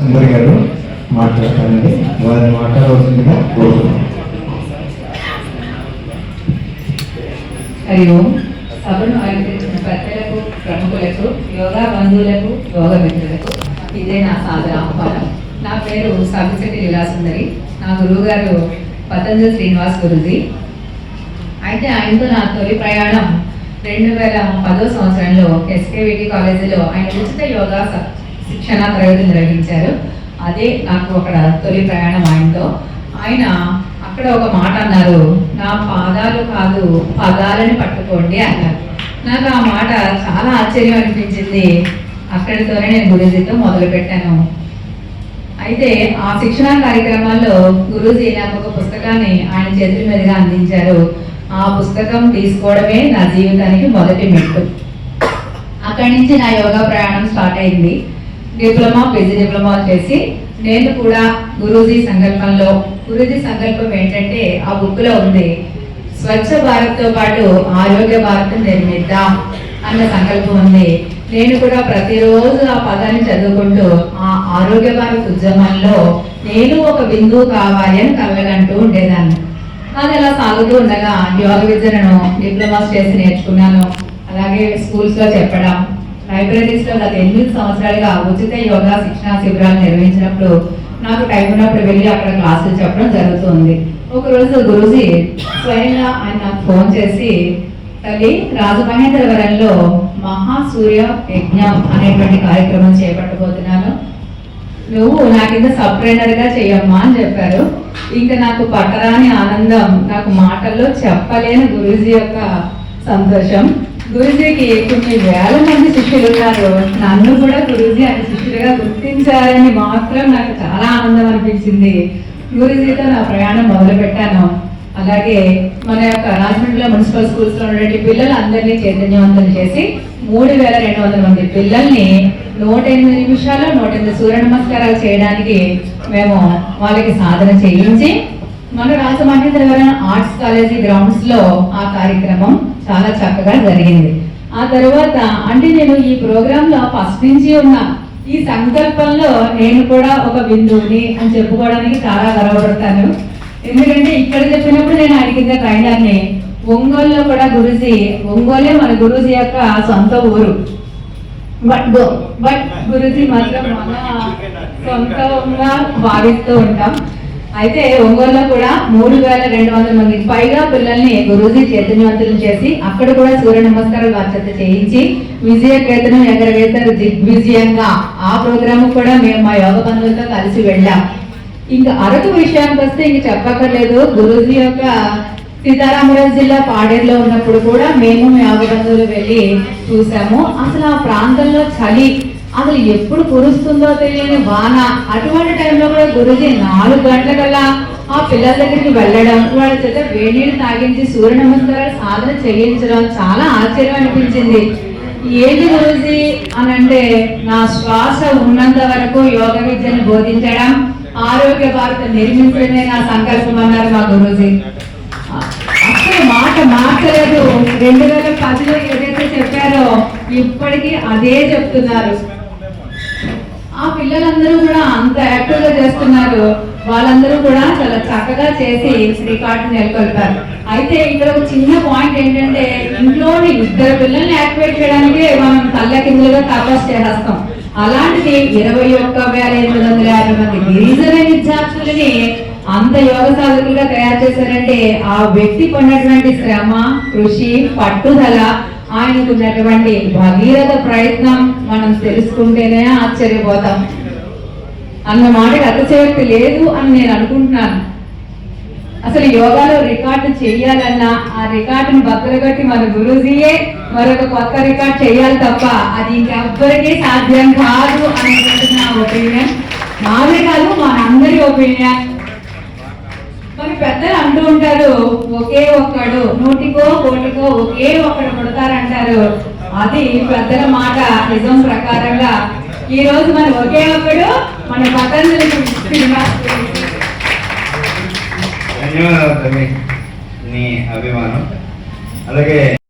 సుందర్ గారు మాట్లాడతానండి. వారిని మాట్లాడవలసిందిగా కోరుతున్నాను. హరి ఓం. సభను అలంకరించిన పెద్దలకు, ప్రముఖులకు, యోగా బంధువులకు, యోగ మిత్రులకు ఇదే నా సాదర ఆహ్వానం. నా పేరు సాగిశెట్టి లీలాసుందరి. నా గురువు గారు పతంజలి శ్రీనివాస్ గురుజీ. అయితే ఆయనతో నా తొలి ప్రయాణం 2010 సంవత్సరంలో ఎస్కేవిటి కాలేజీలో ఆయన ఉచిత యోగా శిక్షణ తరగతి నిర్వహించారు. అదే నాకు అక్కడ తొలి ప్రయాణం ఆయనతో. ఆయన అక్కడ ఒక మాట అన్నారు, నా పాదాలు కాదు పదాలని పట్టుకోండి అన్నారు. నాకు ఆ మాట చాలా ఆశ్చర్యం అనిపించింది. అక్కడితోనే నేను గురూజీతో మొదలు పెట్టాను. అయితే ఆ శిక్షణా కార్యక్రమాల్లో గురూజీ నాకు ఒక పుస్తకాన్ని ఆయన చేతుల మీదుగా అందించారు. ఆ పుస్తకం తీసుకోవడమే నా జీవితానికి మొదటి మెట్టు. అక్కడి నుంచి నా యోగా ప్రయాణం స్టార్ట్ అయింది. డిప్లొమా, పీజీ డిప్లొమాలు చేసి నేను కూడా గురూజీ సంకల్పం ఏంటంటే ఆ బుక్ లో ఉంది, స్వచ్ఛ భారత్ తో పాటు ఆరోగ్య భారత్ నిర్మిద్దాం అన్న సంకల్పం ఉంది. నేను కూడా ప్రతిరోజు ఆ పదాన్ని చదువుకుంటూ ఆ ఆరోగ్య భారత్ ఉద్యమంలో నేను ఒక బిందువు కావాలి అని కలగంటూ ఉండేదాన్ని. అది అలా సాగుతూ ఉండగా యోగ విద్యను డిప్లొమాస్ చేసి నేర్చుకున్నాను. అలాగే స్కూల్స్ లో చెప్పడం, లైబ్రరీస్ లో గత 8 సంవత్సరాలుగా ఉచిత యోగా శిక్షణా శిబిరాలు నిర్వహించినప్పుడు నాకు టైం ఉన్నప్పుడు వెళ్ళి అక్కడ క్లాసులు చెప్పడం జరుగుతుంది. ఒకరోజు గురూజీ స్వయంగా ఆయన నాకు ఫోన్ చేసి, తల్లి, రాజమహేంద్రవరంలో మహాసూర్య యజ్ఞం అనేటువంటి కార్యక్రమం చేపట్టబోతున్నాను, నువ్వు నా కింద సబ్ ట్రైనర్ గా చెయ్యమ్మా అని చెప్పారు. ఇంకా నాకు పట్టరాని ఆనందం, నాకు మాటల్లో చెప్పలేని గురూజీ యొక్క సంతోషం. గురూజీకి కొన్ని వేల మంది శిష్యులు ఉన్నారు. నన్ను కూడా గురూజీ అని శిష్యుడిగా గుర్తించారని మాత్రం నాకు చాలా ఆనందం అనిపించింది. గురూజీతో నా ప్రయాణం మొదలు పెట్టాను. అలాగే మన యొక్క రాజమండ్రిలో మున్సిపల్ స్కూల్స్ లో ఉన్నటువంటి పిల్లలందరినీ చైతన్యవంతం చేసి 3200 మంది పిల్లల్ని 108 నిమిషాలు 108 సూర్య నమస్కారాలు చేయడానికి మేము వాళ్ళకి సాధన చేయించి మన రాజమహేంద్రవరం ఆర్ట్స్ కాలేజీ గ్రౌండ్స్ లో ఆ కార్యక్రమం చాలా చక్కగా జరిగింది. ఆ తర్వాత అంటే నేను ఈ ప్రోగ్రామ్ లో ఫస్ట్ నుంచి ఉన్న ఈ సంకల్పంలో నేను కూడా ఒక బిందువుని అని చెప్పుకోవడానికి చాలా గర్వపడతాను. ఎందుకంటే ఇక్కడ చెప్పినప్పుడు నేను అడిగిన ట్రైనర్ని, ఒంగోలులో కూడా గురూజీ, ఒంగోలే మన గురూజీ యొక్క సొంత ఊరు, బట్ గురూజీ మాత్రం మన సొంతంగా భావిస్తూ ఉంటాం. అయితే ఒంగోలులో కూడా 3200 మందికి పైగా పిల్లల్ని గురూజీ చైతన్యవంతులు చేసి అక్కడ కూడా సూర్య నమస్కారాలు బాధ్యత చేయించి విజయకేతనం ఎగరవేశారు దిగ్విజయంగా. ఆ ప్రోగ్రామ్ కూడా మేము మా యోగ బంధువులతో కలిసి వెళ్ళాం. ఇంకా అరకు విషయానికి వస్తే ఇంక చెప్పక్కర్లేదు. గురూజీ యొక్క సీతారామరాజు జిల్లా పాడేరులో ఉన్నప్పుడు కూడా మేము యోగ బంధువులు వెళ్ళి చూసాము. అసలు ఆ ప్రాంతంలో చలి, అసలు ఎప్పుడు కురుస్తుందో తెలియని వాన, అటువంటి టైంలో కూడా గురూజీ 4 గంటలకల్లా ఆ పిల్లల దగ్గరికి వెళ్ళడం, వాళ్ళ చేత వేడినీళ్ళు తాగించి సూర్య నమస్కారాలు సాధన చేయించడం చాలా ఆశ్చర్యం అనిపించింది. ఏంటి గురూజీ అని అంటే, నా శ్వాస ఉన్నంత వరకు యోగ విద్యను బోధించడం, ఆరోగ్య భారత నిర్మించడమే నా సంకల్పం అన్నారు మా గురూజీ. అసలు మాట మార్చలేదు. 2010లో ఏదైతే చెప్పారో ఇప్పటికీ అదే చెప్తున్నారు. ఆ పిల్లలందరూ కూడా అంత యాక్టివ్ గా చేస్తున్నారు. వాళ్ళందరూ కూడా చాలా చక్కగా చేసి రికార్డు నెలకొల్పారు. అయితే ఇక్కడ ఒక చిన్న పాయింట్ ఏంటంటే, ఇంట్లోని 2 పిల్లల్ని యాక్టివేట్ చేయడానికి మనం తల్లకిందులుగా తపస్సు చేస్తాం. అలాంటిది 21,850 మంది గిరిజన విద్యార్థులని అంత యోగ సాధకులుగా తయారు చేశారంటే ఆ వ్యక్తి కొన్నటువంటి శ్రమ, కృషి, పట్టుదల, ఆయనకున్నటువంటి భగీరథ ప్రయత్నం మనం తెలుసుకుంటేనే ఆశ్చర్యపోతాం. అన్న మాటకి అతిశయోక్తి లేదు అని నేను అనుకుంటున్నాను. అసలు యోగాలో రికార్డు చేయాలన్నా ఆ రికార్డును బద్దలుగొట్టి మన గురూజీయే మరొక కొత్త రికార్డు చేయాలి తప్ప అది ఇంకెవ్వరికీ సాధ్యం కాదు అనేటువంటి నా ఒపీనియన్. నాదే కాదు, మనందరి ఒపీనియన్. మరి పెద్దలు అంటూ ఉంటారు, ఒకే ఒక్కడు 100కో 1,00,000కో ఒకే ఒక్కడు పుడతారంటారు. అది పెద్దల మాట. నిజం ప్రకారంగా ఈ రోజు మన ఒకే ఒక్కడు మన పతంజలి శ్రీనివాస్. ధన్యవాదాలు నీ అభిమానం. అలాగే